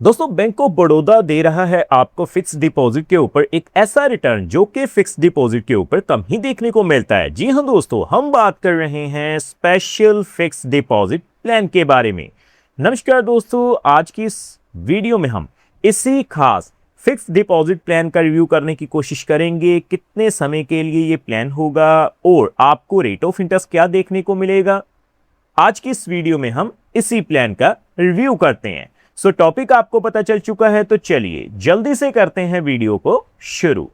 दोस्तों, bank of Baroda दे रहा है आपको फिक्स डिपॉजिट के ऊपर एक ऐसा रिटर्न जो कि फिक्स डिपॉजिट के ऊपर कम ही देखने को मिलता है। जी हाँ दोस्तों, हम बात कर रहे हैं स्पेशल फिक्स डिपॉजिट प्लान के बारे में। नमस्कार दोस्तों, आज की इस वीडियो में हम इसी खास फिक्स डिपॉजिट प्लान का रिव्यू करने की कोशिश करेंगे। कितने समय के लिए ये प्लान होगा और आपको रेट ऑफ इंटरेस्ट क्या देखने को मिलेगा, आज की इस वीडियो में हम इसी प्लान का रिव्यू करते हैं। सो टॉपिक आपको पता चल चुका है, तो चलिए जल्दी से करते हैं वीडियो को शुरू।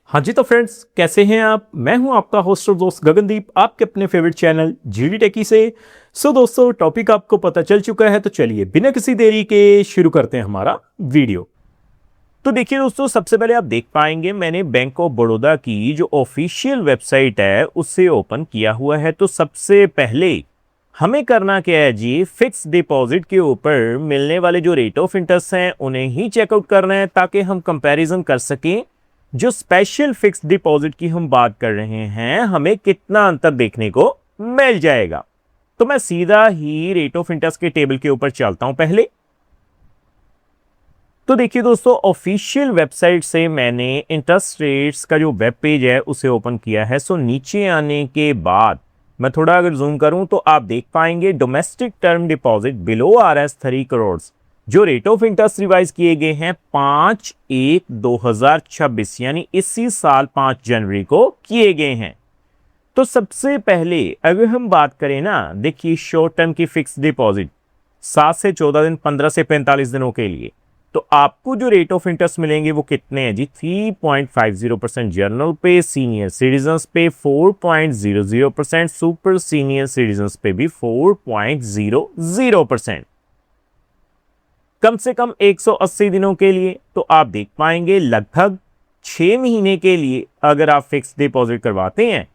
हाँ जी, तो फ्रेंड्स कैसे हैं आप? मैं हूं आपका होस्ट और दोस्त गगनदीप, आपके अपने फेवरेट चैनल जीडी टेकी से। सो दोस्तों, टॉपिक आपको पता चल चुका है, तो चलिए बिना किसी देरी के शुरू करते हैं हमारा वीडियो। तो देखिए दोस्तों, सबसे पहले आप देख पाएंगे मैंने बैंक ऑफ बड़ौदा की जो ऑफिशियल वेबसाइट है उससे ओपन किया हुआ है। तो सबसे पहले हमें करना क्या है जी, फिक्स डिपॉजिट के ऊपर मिलने वाले जो रेट ऑफ इंटरेस्ट हैं उन्हें ही चेकआउट करना है, ताकि हम कंपैरिजन कर सकें जो स्पेशल फिक्स डिपॉजिट की हम बात कर रहे हैं हमें कितना अंतर देखने को मिल जाएगा। तो मैं सीधा ही रेट ऑफ इंटरेस्ट के टेबल के ऊपर चलता हूं पहले। तो देखिए दोस्तों, ऑफिशियल वेबसाइट से मैंने इंटरेस्ट रेट्स का जो वेब पेज है उसे ओपन किया है। सो नीचे आने के बाद मैं थोड़ा अगर जूम करूं तो आप देख पाएंगे domestic term deposit below RS 3 crore जो रेट ऑफ इंटरेस्ट रिवाइज किए गए हैं 5/1/2026 यानी इसी साल 5 जनवरी को किए गए हैं। तो सबसे पहले अगर हम बात करें ना, देखिए शॉर्ट टर्म की फिक्स डिपॉजिट 7 से 14 दिन, 15 से 45 दिनों के लिए, तो आपको जो रेट ऑफ इंटरेस्ट मिलेंगे वो कितने हैं जी? 3.50% जर्नल पे, सीनियर सिटीजन्स पे 4.00%, सुपर सीनियर सिटीजन्स पे भी 4.00%। कम से कम 180 दिनों के लिए। तो आप देख पाएंगे लगभग 6 महीने के लिए अगर आप फिक्स डिपॉजिट करवाते हैं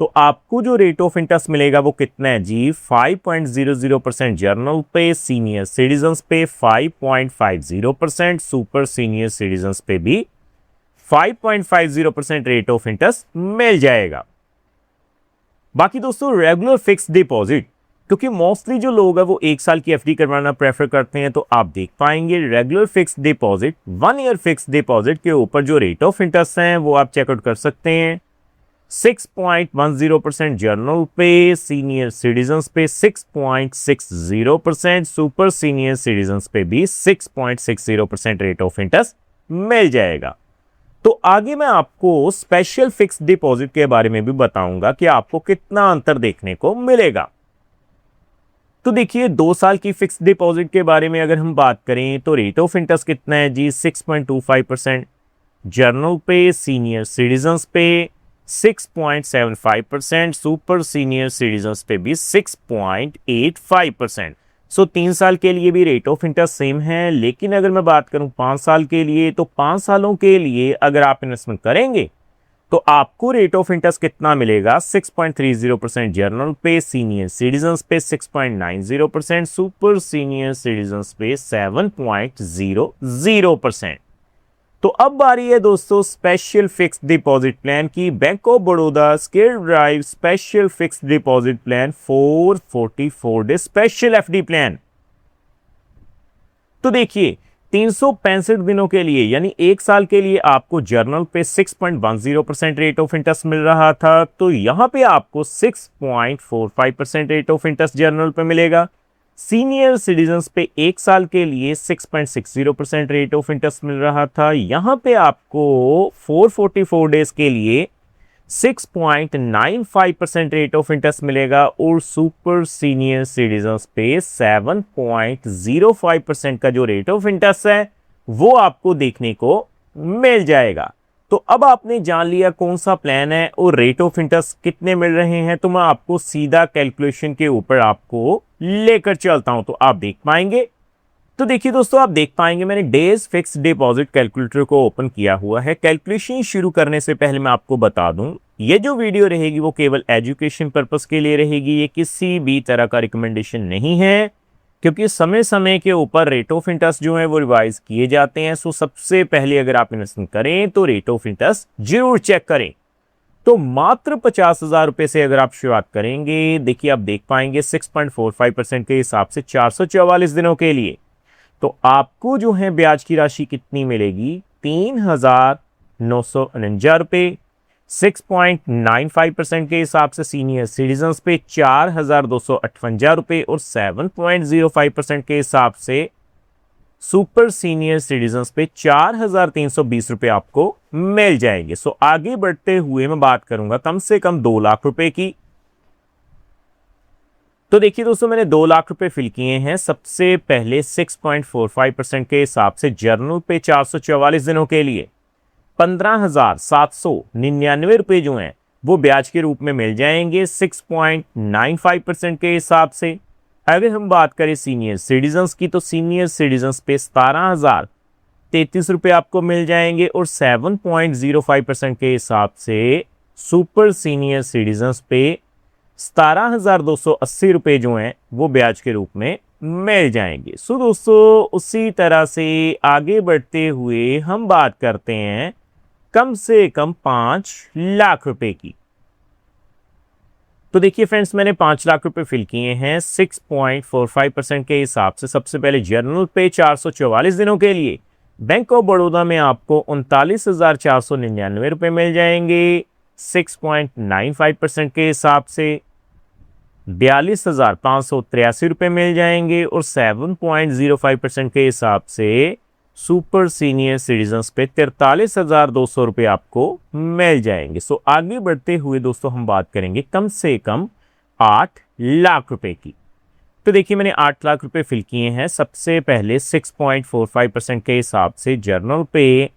तो आपको जो रेट ऑफ इंटरेस्ट मिलेगा वो कितना है जी? 5.00% जर्नल पे, सीनियर सिटीजन्स पे 5.50%, सुपर सीनियर सिटीजन्स पे भी 5.50% रेट ऑफ इंटरेस्ट मिल जाएगा। बाकी दोस्तों, रेगुलर फिक्स डिपॉजिट, क्योंकि मोस्टली जो लोग हैं वो 1 साल की FD करवाना प्रेफर करते हैं, तो आप देख पाएंगे regular fix deposit 1 year fix deposit के ऊपर जो रेट ऑफ इंटरेस्ट हैं वो आप चेकआउट कर सकते हैं। 6.10% जर्नल पे, सीनियर सिटीजन्स पे 6.60%, सुपर सीनियर सिटीजन्स पे भी 6.60% रेट ऑफ इंटरेस्ट मिल जाएगा। तो आगे मैं आपको स्पेशल फिक्स डिपॉजिट के बारे में भी बताऊंगा कि आपको कितना अंतर देखने को मिलेगा। तो देखिए 2 साल की फिक्स डिपॉजिट के बारे में अगर हम बात करें तो रेट ऑफ इंटरेस्ट कितना है जी? 6.25%, जर्नल पे, सीनियर सिटीजन्स पे 6.75%, सुपर सीनियर सिटीजन्स पे भी 6.85%। सो 3 साल के लिए भी रेट ऑफ इंटरेस्ट सेम है। लेकिन अगर मैं बात करूं 5 साल के लिए, तो 5 सालों के लिए अगर आप इन्वेस्टमेंट करेंगे तो आपको रेट ऑफ इंटरेस्ट कितना मिलेगा? 6.30% जर्नल पे, सीनियर सिटीजन्स पे 6.90%, सुपर सीनियर सिटीजन्स पे 7.00%। तो अब बारी है दोस्तों स्पेशल फिक्स डिपॉजिट प्लान की। Bank of Baroda scale drive special fix deposit plan 444 day special FD plan. तो देखिए 365 दिनों के लिए यानी 1 साल के लिए आपको जर्नल पे 6.10% रेट ऑफ इंटरेस्ट मिल रहा था, तो यहां पे आपको 6.45% रेट ऑफ इंटरेस्ट जर्नल पे मिलेगा। सीनियर सिटीजन्स पे 1 साल के लिए 6.60% रेट ऑफ इंटरेस्ट मिल रहा था, यहां पे आपको 444 डेज के लिए 6.95% रेट ऑफ इंटरेस्ट मिलेगा और सुपर सीनियर सिटीजन्स पे 7.05% का जो रेट ऑफ इंटरेस्ट है वो आपको देखने को मिल जाएगा। तो अब आपने जान लिया कौन सा प्लान है और रेट ऑफ इंटरेस्ट कितने मिल रहे हैं, तो मैं आपको सीधा कैलकुलेशन के ऊपर आपको लेकर चलता हूं, तो आप देख पाएंगे। तो देखिए दोस्तों, आप देख पाएंगे मैंने डेज फिक्स डिपॉजिट कैलकुलेटर को ओपन किया हुआ है। कैलकुलेशन शुरू करने से पहले मैं आपको बता दूं, ये जो वीडियो रहेगी वो केवल एजुकेशन पर्पस के लिए रहेगी, ये किसी भी तरह का रिकमेंडेशन नहीं है, क्योंकि समय समय के ऊपर रेट ऑफ इंटरेस्ट जो है वो रिवाइज किए जाते हैं। सो सबसे पहले अगर आप इन्वेस्टमेंट करें तो रेट ऑफ इंटरेस्ट जरूर चेक करें। तो मात्र 50,000 रुपए से अगर आप शुरुआत करेंगे, देखिए आप देख पाएंगे 6.45% के हिसाब से 444 दिनों के लिए तो आपको जो है ब्याज की राशि कितनी मिलेगी, 3,949 रुपये। 6.95% के हिसाब से सीनियर सिटीजन्स पे 4,258 रुपये और 7.05% के हिसाब से सुपर सीनियर सिटीजन्स पे 4,320 रुपये आपको मिल जाएंगे। सो आगे बढ़ते हुए मैं बात करूंगा कम से कम 2 लाख रुपए की। तो देखिए दोस्तों, मैंने 2 लाख रुपए फिल किए हैं। सबसे पहले 6.45% के हिसाब से जर्नल पे 444 दिनों के लिए 15,799 रुपए जो हैं वो ब्याज के रूप में मिल जाएंगे 6.95% के हिसाब से। अगर हम बात करें सीनियर सिटीजन्स की, तो सीनियर सिटीजन्स पे 17,033 रुपए आपको मिल जाएंगे और 7.05% के हिसाब से सुपर सीनियर सिटीजन्स पे 17,280 रुपए जो हैं वो ब्याज के रूप में मिल जाएंगे। सो दोस्तों, उसी तरह से आगे बढ़ते हुए हम बात करते हैं कम से कम 5 लाख रुपए की। तो देखिए फ्रेंड्स, मैंने 5 लाख रुपए फिल किए हैं 6.45% के हिसाब से। सबसे पहले जर्नल पे 444 दिनों के लिए बैंक ऑफ बड़ौदा में आपको 39,499 रुपए मिल जाएंगे 6.95% के हिसाब से। 42,583 रुपए मिल जाएंगे और 7.05% के हिसाब से सुपर सीनियर सिटीजन्स पे 43,200 रुपये आपको मिल जाएंगे। सो आगे बढ़ते हुए दोस्तों हम बात करेंगे कम से कम 8 लाख रुपए की। तो देखिए, मैंने 8 लाख रुपए फिल किए हैं। सबसे पहले 6.45% के हिसाब से जर्नल पे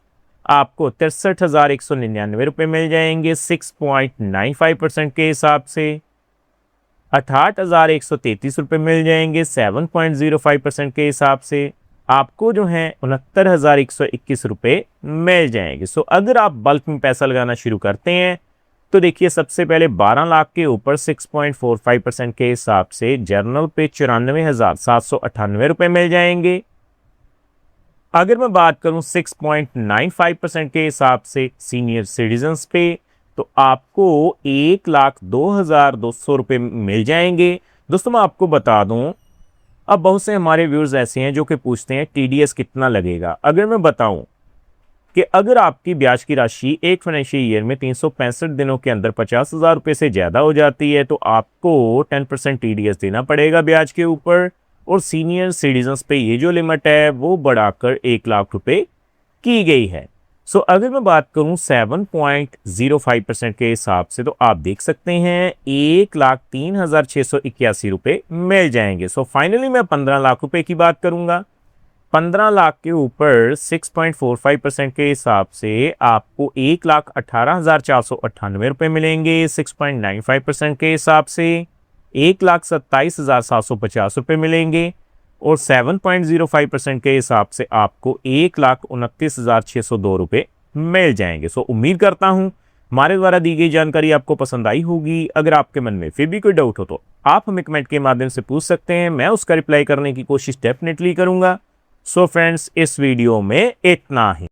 आपको 63,199 रुपये मिल जाएंगे 6.95% के हिसाब से। 68,133 रुपये मिल जाएंगे 7.05% के हिसाब से। आपको जो है 69,121 रुपये मिल जाएंगे। सो अगर आप बल्क में पैसा लगाना शुरू करते हैं तो देखिए, सबसे पहले 12 लाख के ऊपर 6.45% के हिसाब से जर्नल पे 94,798 रुपये मिल जाएंगे। अगर मैं बात करूं 6.95% के हिसाब से सीनियर सिटीजन्स पे, तो आपको 1,02,200 रुपये मिल जाएंगे। दोस्तों, मैं आपको बता दूं, अब बहुत से हमारे व्यूअर्स ऐसे हैं जो कि पूछते हैं टीडीएस कितना लगेगा। अगर मैं बताऊं कि अगर आपकी ब्याज की राशि एक फाइनेंशियल ईयर में 365 दिनों के अंदर 50,000 रुपये से ज़्यादा हो जाती है तो आपको 10% टीडीएस देना पड़ेगा ब्याज के ऊपर। और सीनियर सिटीजन्स पे ये जो लिमिट है वो बढ़ाकर 1 लाख रुपये की गई है। सो अगर मैं बात करूं 7.05% के हिसाब से, तो आप देख सकते हैं 1,03,681 रुपये मिल जाएंगे। सो फाइनली मैं 15 लाख रुपए की बात करूंगा। 15 लाख के ऊपर 6.45% के हिसाब से आपको 1,18,498 रुपये मिलेंगे 6.95% के हिसाब से। 1,27,750 रुपये मिलेंगे और 7.05% के हिसाब से आपको 1,29,602 रुपये मिल जाएंगे। सो उम्मीद करता हूं हमारे द्वारा दी गई जानकारी आपको पसंद आई होगी। अगर आपके मन में फिर भी कोई डाउट हो तो आप हमें कमेंट के माध्यम से पूछ सकते हैं, मैं उसका रिप्लाई करने की कोशिश डेफिनेटली करूंगा। सो फ्रेंड्स, इस वीडियो में इतना ही।